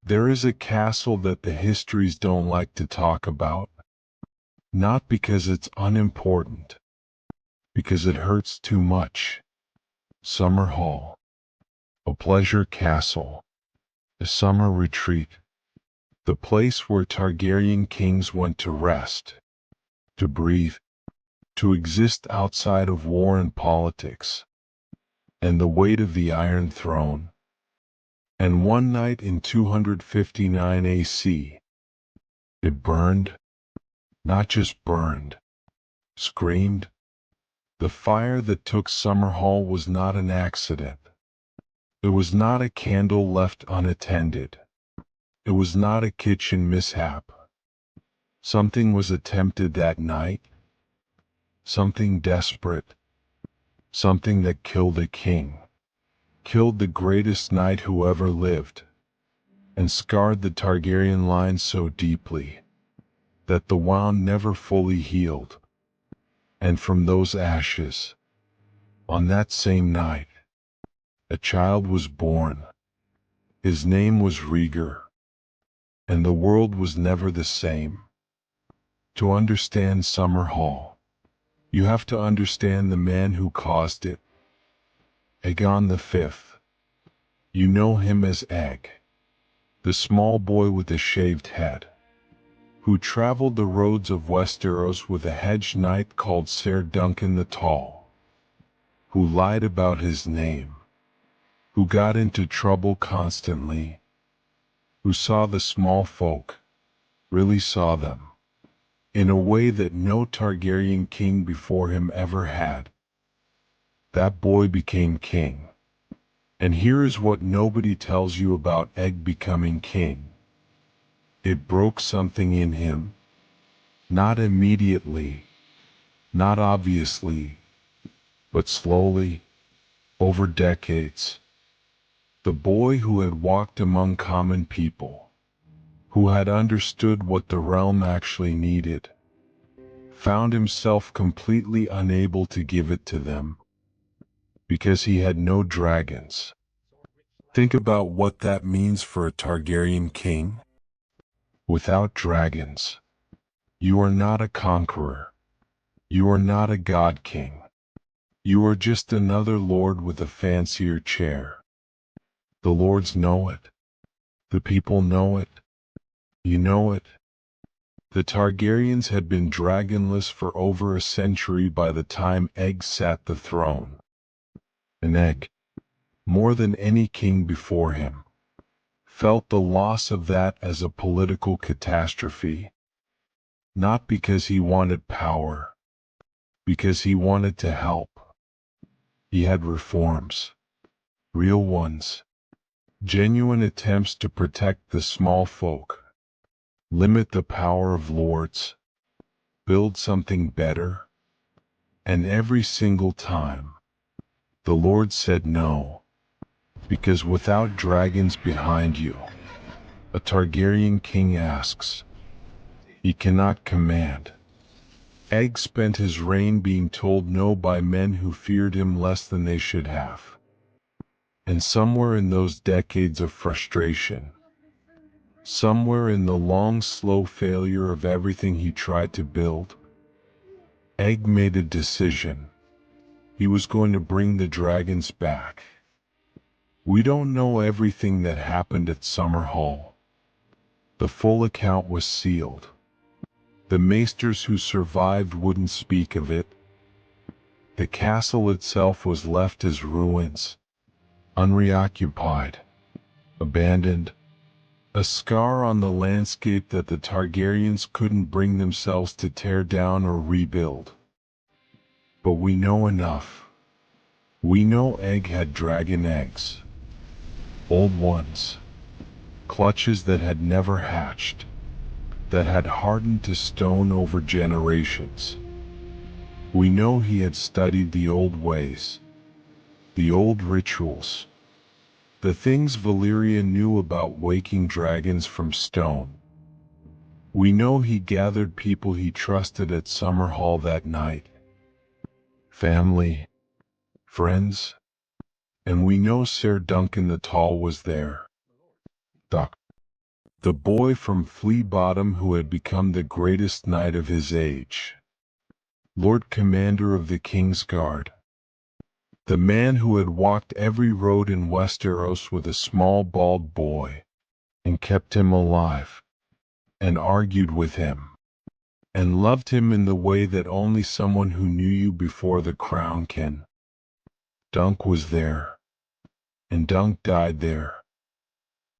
There is a castle that the histories don't like to talk about, not because it's unimportant, because it hurts too much. Summerhall, a pleasure castle, a summer retreat, the place where Targaryen kings went to rest, to breathe, to exist outside of war and politics, and the weight of the Iron Throne. And one night in 259 AC, it burned, not just burned, screamed. The fire that took Summerhall was not an accident. It was not a candle left unattended. It was not a kitchen mishap. Something was attempted that night. Something desperate. Something that killed a king. Killed the greatest knight who ever lived. And scarred the Targaryen line so deeply that the wound never fully healed. And from those ashes, on that same night, a child was born. His name was Rhaegar. And the world was never the same. To understand Summerhall, you have to understand the man who caused it. Aegon V. You know him as Egg, the small boy with the shaved head, who traveled the roads of Westeros with a hedge knight called Ser Duncan the Tall, who lied about his name, who got into trouble constantly, who saw the small folk, really saw them, in a way that no Targaryen king before him ever had. That boy became king. And here is what nobody tells you about Egg becoming king. It broke something in him. Not immediately, not obviously, but slowly, over decades. The boy who had walked among common people, who had understood what the realm actually needed, found himself completely unable to give it to them, because he had no dragons. Think about what that means for a Targaryen king. Without dragons, you are not a conqueror. You are not a god king. You are just another lord with a fancier chair. The lords know it. The people know it. You know it. The Targaryens had been dragonless for over a century by the time Egg sat the throne. And Egg, more than any king before him, felt the loss of that as a political catastrophe. Not because he wanted power, because he wanted to help. He had reforms, real ones, genuine attempts to protect the small folk, limit the power of lords, build something better. And every single time, the Lord said no, because without dragons behind you, a Targaryen king asks, he cannot command. Egg spent his reign being told no by men who feared him less than they should have. And somewhere in those decades of frustration, somewhere in the long, slow failure of everything he tried to build, Egg made a decision. He was going to bring the dragons back. We don't know everything that happened at Summerhall. The full account was sealed. The maesters who survived wouldn't speak of it. The castle itself was left as ruins, unreoccupied, abandoned, a scar on the landscape that the Targaryens couldn't bring themselves to tear down or rebuild. But we know enough. We know Egg had dragon eggs. Old ones. Clutches that had never hatched. That had hardened to stone over generations. We know he had studied the old ways. The old rituals. The things Valyria knew about waking dragons from stone. We know he gathered people he trusted at Summerhall that night. Family. Friends. And we know Ser Duncan the Tall was there. Duck. the boy from Flea Bottom who had become the greatest knight of his age, Lord Commander of the King's Guard, the man who had walked every road in Westeros with a small bald boy, and kept him alive, and argued with him, and loved him in the way that only someone who knew you before the crown can. Dunk was there, and Dunk died there.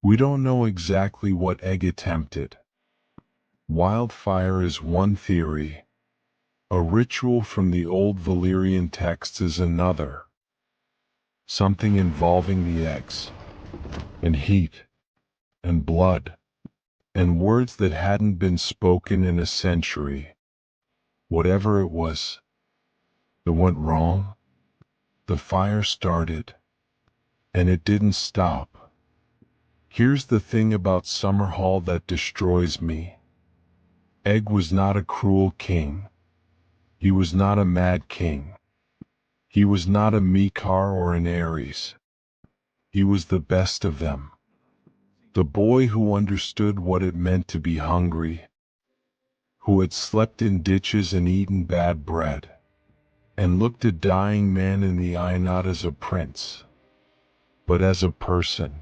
We don't know exactly what Egg attempted. Wildfire is one theory. A ritual from the old Valyrian texts is another. Something involving the eggs, and heat, and blood, and words that hadn't been spoken in a century. Whatever it was, it went wrong. The fire started, and it didn't stop. Here's the thing about Summerhall that destroys me. Egg was not a cruel king. He was not a mad king. He was not a Mikar or an Ares. He was the best of them. The boy who understood what it meant to be hungry, who had slept in ditches and eaten bad bread, and looked a dying man in the eye not as a prince, but as a person.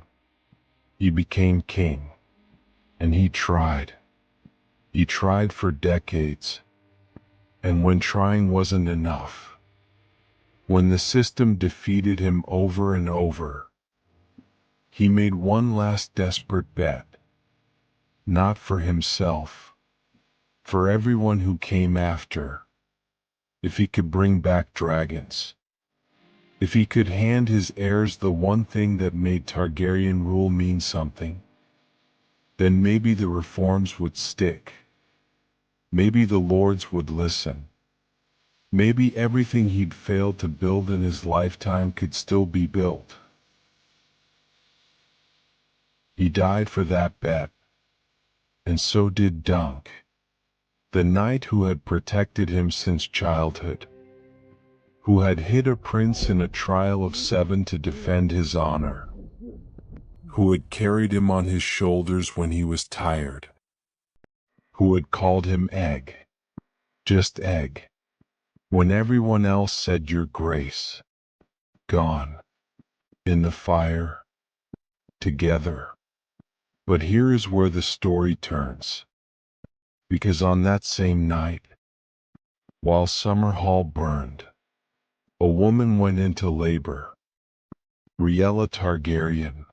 He became king, and he tried. He tried for decades, and when trying wasn't enough, when the system defeated him over and over, he made one last desperate bet. Not for himself, for everyone who came after. If he could bring back dragons, if he could hand his heirs the one thing that made Targaryen rule mean something, then maybe the reforms would stick. Maybe the lords would listen. Maybe everything he'd failed to build in his lifetime could still be built. He died for that bet. And so did Dunk, the knight who had protected him since childhood, who had hid a prince in a trial of 7 to defend his honor, who had carried him on his shoulders when he was tired, who had called him Egg, just Egg, when everyone else said your grace. Gone, in the fire, together. But here is where the story turns, because on that same night, while Summerhall burned, a woman went into labor, Rhaegar Targaryen,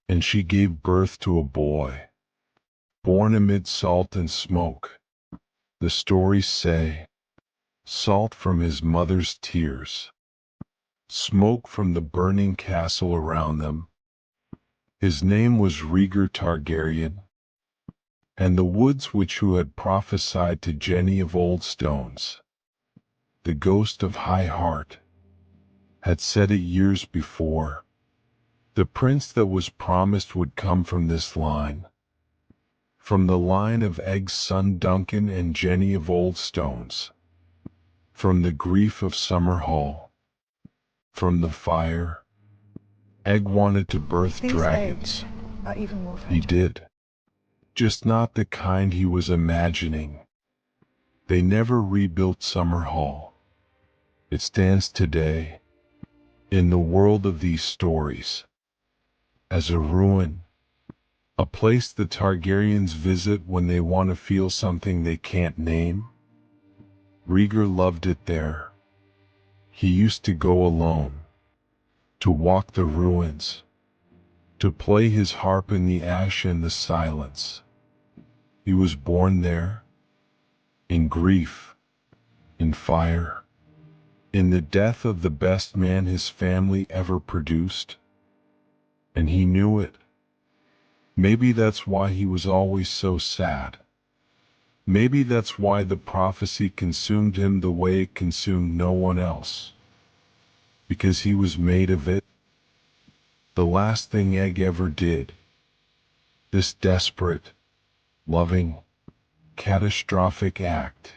and she gave birth to a boy, born amid salt and smoke. The stories say, salt from his mother's tears, smoke from the burning castle around them. His name was Rhaegar Targaryen, and the woods which who had prophesied to Jenny of Oldstones, the ghost of High Heart, had said it years before. The prince that was promised would come from this line, from the line of Egg's son Duncan and Jenny of Oldstones, from the grief of Summerhall, from the fire. Egg wanted to birth These dragons. eggs are even more He fragile. did, just not the kind he was imagining. They never rebuilt Summerhall. It stands today, in the world of these stories, as a ruin, a place the Targaryens visit when they want to feel something they can't name. Rhaegar loved it there. He used to go alone, to walk the ruins, to play his harp in the ash and the silence. He was born there, in grief, in fire, in the death of the best man his family ever produced. And he knew it. Maybe that's why he was always so sad. Maybe that's why the prophecy consumed him the way it consumed no one else. Because he was made of it. The last thing Egg ever did. This desperate, loving, catastrophic act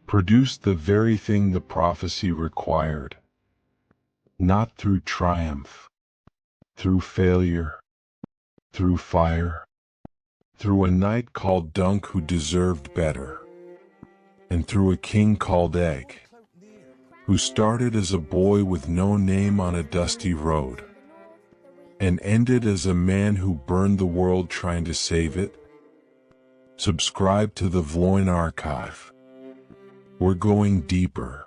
produced the very thing the prophecy required. Not through triumph, through failure, through fire, through a knight called Dunk who deserved better, and through a king called Egg, who started as a boy with no name on a dusty road, and ended as a man who burned the world trying to save it. Subscribe to the Vloyn archive. We're going deeper.